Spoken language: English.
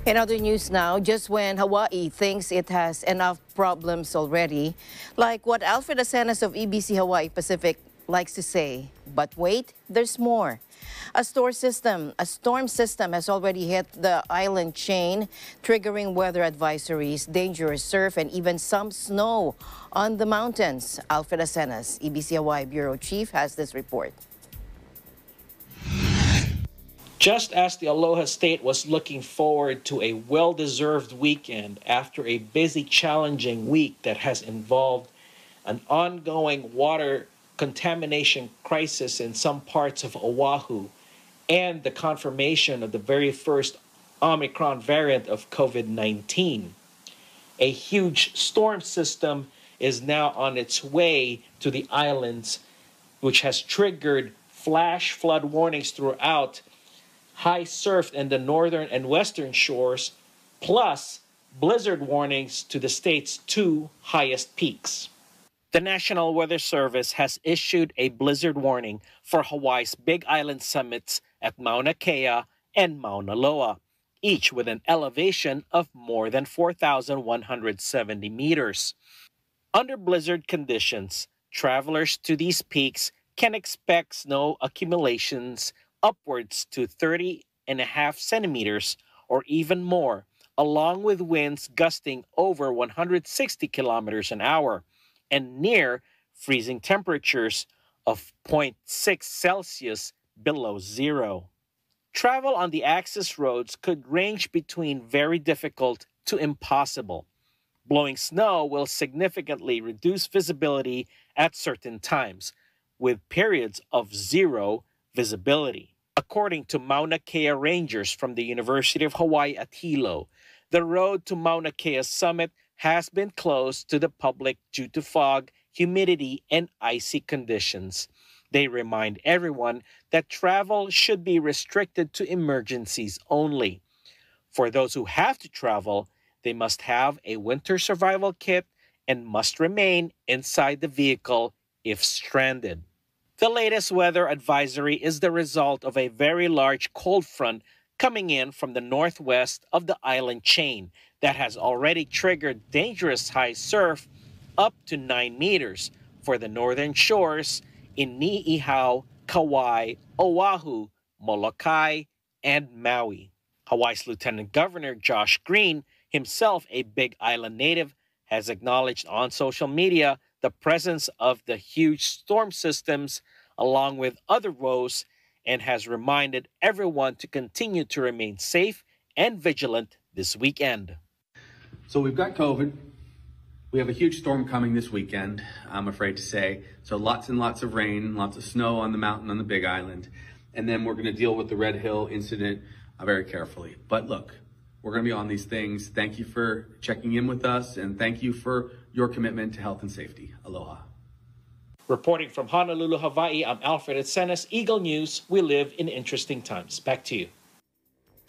In other news now, just when Hawaii thinks it has enough problems already, like what Alfred Acenas of EBC Hawaii Pacific likes to say, but wait, there's more. A storm system has already hit the island chain, triggering weather advisories, dangerous surf, and even some snow on the mountains. Alfred Acenas, EBC Hawaii Bureau Chief, has this report. Just as the Aloha State was looking forward to a well-deserved weekend after a busy, challenging week that has involved an ongoing water contamination crisis in some parts of Oahu and the confirmation of the very first Omicron variant of COVID-19. A huge storm system is now on its way to the islands, which has triggered flash flood warnings throughout, high surf in the northern and western shores, plus blizzard warnings to the state's two highest peaks. The National Weather Service has issued a blizzard warning for Hawaii's Big Island summits at Mauna Kea and Mauna Loa, each with an elevation of more than 4,170 meters. Under blizzard conditions, travelers to these peaks can expect snow accumulations upwards to 30.5 centimeters or even more, along with winds gusting over 160 kilometers an hour and near freezing temperatures of 0.6 Celsius below zero. Travel on the access roads could range between very difficult to impossible. Blowing snow will significantly reduce visibility at certain times, with periods of zero visibility. According to Mauna Kea rangers from the University of Hawaii at Hilo, the road to Mauna Kea summit has been closed to the public due to fog, humidity, and icy conditions. They remind everyone that travel should be restricted to emergencies only. For those who have to travel, they must have a winter survival kit and must remain inside the vehicle if stranded. The latest weather advisory is the result of a very large cold front coming in from the northwest of the island chain that has already triggered dangerous high surf up to 9 meters for the northern shores in Niihau, Kauai, Oahu, Molokai, and Maui. Hawaii's Lieutenant Governor Josh Green, himself a Big Island native, has acknowledged on social media the presence of the huge storm systems along with other woes and has reminded everyone to continue to remain safe and vigilant this weekend. So we've got COVID. We have a huge storm coming this weekend, I'm afraid to say. So lots and lots of rain, lots of snow on the mountain on the Big Island. And then we're going to deal with the Red Hill incident very carefully. But look, we're going to be on these things. Thank you for checking in with us, and thank you for your commitment to health and safety. Aloha. Reporting from Honolulu, Hawaii, I'm Alfred Acenas, Eagle News. We live in interesting times. Back to you.